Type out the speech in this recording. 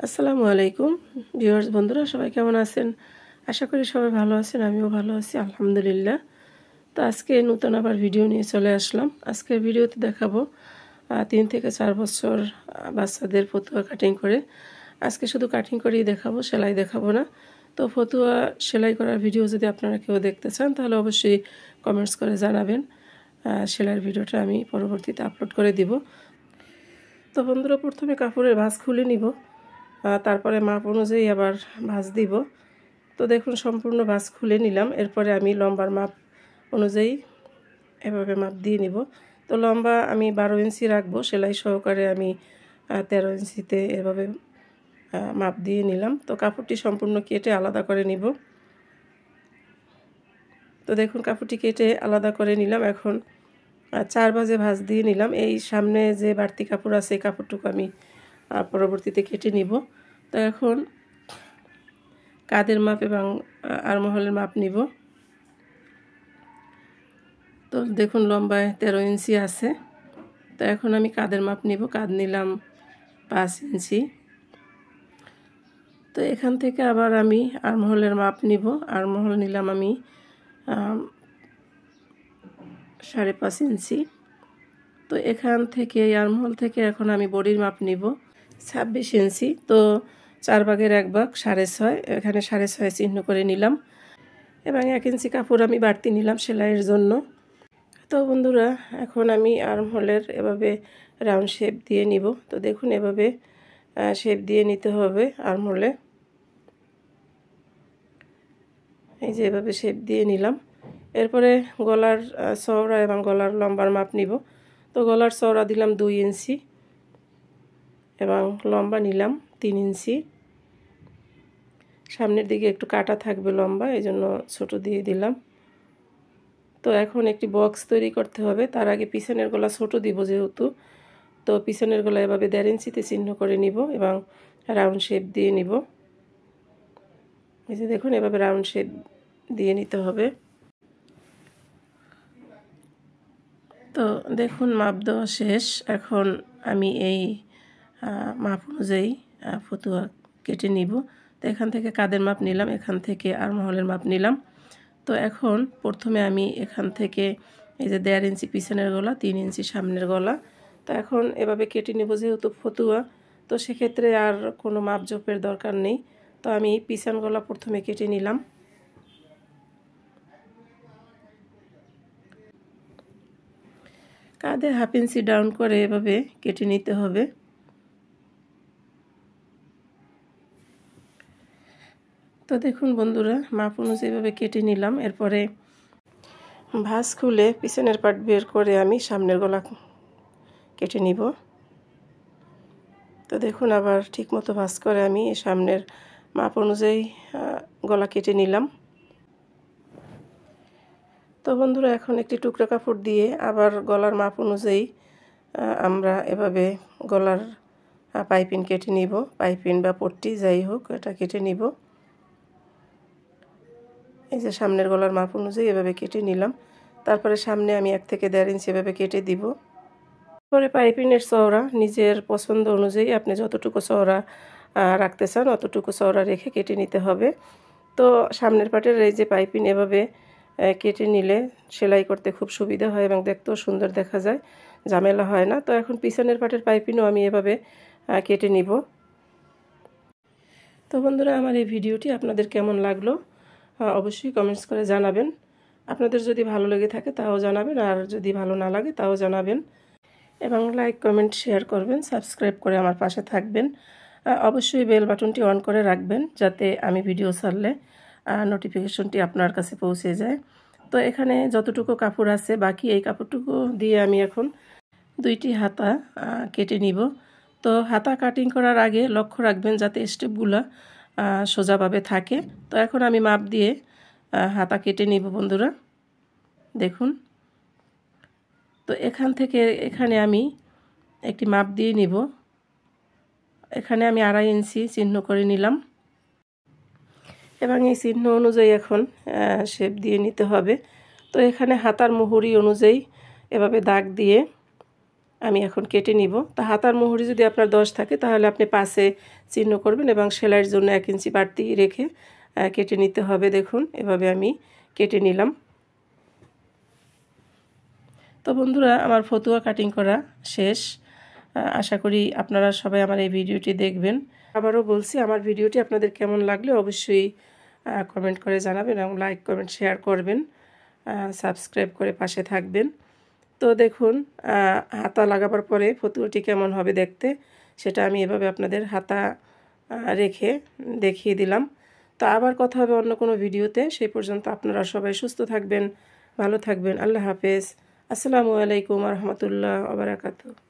আসসালামু আলাইকুম ভিউয়ার্স বন্ধুরা, সবাই কেমন আছেন? আশা করি সবাই ভালো আছেন। আমিও ভালো আছি আলহামদুলিল্লাহ। তো আজকে নতুন আবার ভিডিও নিয়ে চলে আসলাম। আজকের ভিডিওতে দেখাবো 3 থেকে 4 বছর বাচ্চাদের ফতুয়া কাটিং করে। আজকে শুধু কাটিং করেই দেখাবো, সেলাই দেখাবো না। তো ফতুয়া সেলাই করার ভিডিও যদি আপনারা কেউ দেখতে চান তাহলে অবশ্যই কমেন্টস করে জানাবেন। সেলাইয়ের ভিডিওটা আমি পরবর্তীতে আপলোড করে দিব। তো বন্ধুরা, প্রথমে কাপড়ের ভাঁজ খুলে নিব, তারপরে মাপ অনুযায়ী আবার ভাঁজ দিব। তো দেখুন, সম্পূর্ণ ভাঁজ খুলে নিলাম। এরপরে আমি লম্বার মাপ অনুযায়ী এভাবে মাপ দিয়ে নিব। তো লম্বা আমি 12 ইঞ্চি রাখবো, সেলাই সহকারে আমি 13 ইঞ্চিতে এভাবে মাপ দিয়ে নিলাম। তো কাপড়টি সম্পূর্ণ কেটে আলাদা করে নিব। তো দেখুন, কাপড়টি কেটে আলাদা করে নিলাম। এখন 4 ভাঁজে ভাঁজ দিয়ে নিলাম। এই সামনে যে বাড়তি কাপড় আছে এই কাপড়টুকু আমি পরবর্তীতে কেটে নিব। তো এখন কাঁধের মাপ এবং আর্মহোলের মাপ নিব। তো দেখুন, লম্বায় 13 ইঞ্চি আছে। তো এখন আমি কাঁধের মাপ নিব। কাঁধ নিলাম 5 ইঞ্চি। তো এখান থেকে আবার আমি আর্মহোলের মাপ নিব। আর্মহোল নিলাম আমি 5.5 ইঞ্চি। তো এখান থেকে এই আর্মহোল থেকে এখন আমি বডির মাপ নিব 26 ইঞ্চি। তো 4 ভাগের 1 ভাগ 6.5, এখানে 6.5 চিহ্ন করে নিলাম এবং 1 ইঞ্চি কাপড় আমি বাড়তি নিলাম সেলাইয়ের জন্য। তো বন্ধুরা, এখন আমি আর্মহোলের এভাবে রাউন্ড শেপ দিয়ে নিব। তো দেখুন, এভাবে শেপ দিয়ে নিতে হবে আর্মহোলে। এই যে এভাবে শেপ দিয়ে নিলাম। এরপরে গলার চওড়া এবং গলার লম্বার মাপ নিব। তো গলার চওড়া দিলাম 2 ইঞ্চি এবং লম্বা নিলাম 3 ইঞ্চি। সামনের দিকে একটু কাটা থাকবে লম্বা, এই জন্য ছোটো দিয়ে দিলাম। তো এখন একটি বক্স তৈরি করতে হবে। তার আগে পিছনের গলা ছোটো দিব যেহেতু, তো পিছনের গলা এভাবে 1.5 ইঞ্চিতে চিহ্ন করে নিব এবং রাউন্ড শেপ দিয়ে নিব। এই যে দেখুন, এভাবে রাউন্ড শেপ দিয়ে নিতে হবে। তো দেখুন, মাপ দেওয়া শেষ। এখন আমি এই মাপ অনুযায়ী ফতুয়া কেটে নিব। তো এখান থেকে কাঁধের মাপ নিলাম, এখান থেকে আর্মহোলের মাপ নিলাম। তো এখন প্রথমে আমি এখান থেকে এই যে 1.5 ইঞ্চি পিছনের গলা, 3 ইঞ্চি সামনের গলা। তো এখন এভাবে কেটে নেব যেহেতু ফতুয়া, তো সেক্ষেত্রে আর কোনো মাপজোপের দরকার নেই। তো আমি পিছন গলা প্রথমে কেটে নিলাম। কাঁধে 1/2 ইঞ্চি ডাউন করে এভাবে কেটে নিতে হবে। তো দেখুন বন্ধুরা, মাপ অনুযায়ী এভাবে কেটে নিলাম। এরপরে ভাঁজ খুলে পিছনের পার্ট বের করে আমি সামনের গলা কেটে নিব। তো দেখুন, আবার ঠিকমতো ভাঁজ করে আমি সামনের মাপ অনুযায়ী গলা কেটে নিলাম। তো বন্ধুরা, এখন একটি টুকরা কাপড় দিয়ে আবার গলার মাপ অনুযায়ী আমরা এভাবে গলার পাইপিং কেটে নিব। পাইপিং বা পট্টি যাই হোক, এটা কেটে নিব। এই যে সামনের গলার মাপ অনুযায়ী এভাবে কেটে নিলাম। তারপরে সামনে আমি 1 থেকে 1.5 ইঞ্চি এভাবে কেটে দিব। পরে পাইপিংয়ের চওড়া নিজের পছন্দ অনুযায়ী আপনি যতটুকু চওড়া রাখতে চান অতটুকু চওড়া রেখে কেটে নিতে হবে। তো সামনের পাটের এই যে পাইপিং এভাবে কেটে নিলে সেলাই করতে খুব সুবিধা হয় এবং দেখতেও সুন্দর দেখা যায়, ঝামেলা হয় না। তো এখন পিছনের পাটের পাইপিংও আমি এভাবে কেটে নিব। তো বন্ধুরা, আমার এই ভিডিওটি আপনাদের কেমন লাগলো অবশ্যই কমেন্টস করে জানাবেন। আপনাদের যদি ভালো লেগে থাকে তাও জানাবেন, আর যদি ভালো না লাগে তাও জানাবেন এবং লাইক কমেন্ট শেয়ার করবেন, সাবস্ক্রাইব করে আমার পাশে থাকবেন। অবশ্যই বেল বাটনটি অন করে রাখবেন যাতে আমি ভিডিও ছাড়লে নোটিফিকেশনটি আপনার কাছে পৌঁছে যায়। তো এখানে যতটুকু কাপড় আছে বাকি এই কাপড়টুকু দিয়ে আমি এখন 2টি হাতা কেটে নিব। তো হাতা কাটিং করার আগে লক্ষ্য রাখবেন যাতে স্টেপগুলো সোজাভাবে থাকে। তো এখন আমি মাপ দিয়ে হাতা কেটে নিব বন্ধুরা। দেখুন, তো এখান থেকে এখানে আমি একটি মাপ দিয়ে নিব। এখানে আমি 2.5 ইঞ্চি চিহ্ন করে নিলাম এবং এই চিহ্ন অনুযায়ী এখন শেপ দিয়ে নিতে হবে। তো এখানে হাতার মুহুরি অনুযায়ী এভাবে দাগ দিয়ে আমি এখন কেটে নিব। তা হাতার মুহুরি যদি আপনার 10 থাকে তাহলে আপনি পাশে চিহ্ন করবেন এবং সেলাইয়ের জন্য 1 ইঞ্চি বাড়তি রেখে কেটে নিতে হবে। দেখুন এভাবে আমি কেটে নিলাম। তো বন্ধুরা, আমার ফতুয়া কাটিং করা শেষ। আশা করি আপনারা সবাই আমার এই ভিডিওটি দেখবেন। আবারও বলছি, আমার ভিডিওটি আপনাদের কেমন লাগলে অবশ্যই কমেন্ট করে জানাবেন এবং লাইক কমেন্ট শেয়ার করবেন, সাবস্ক্রাইব করে পাশে থাকবেন। তো দেখুন হাতা লাগাবার পরে ফতুয়াটি কেমন হবে দেখতে, সেটা আমি এভাবে আপনাদের হাতা রেখে দেখিয়ে দিলাম। তো আবার কথা হবে অন্য কোনো ভিডিওতে। সেই পর্যন্ত আপনারা সবাই সুস্থ থাকবেন, ভালো থাকবেন। আল্লাহ হাফেজ। আসসালামু আলাইকুম ওয়া রাহমাতুল্লাহি ওয়া বারাকাতুহু।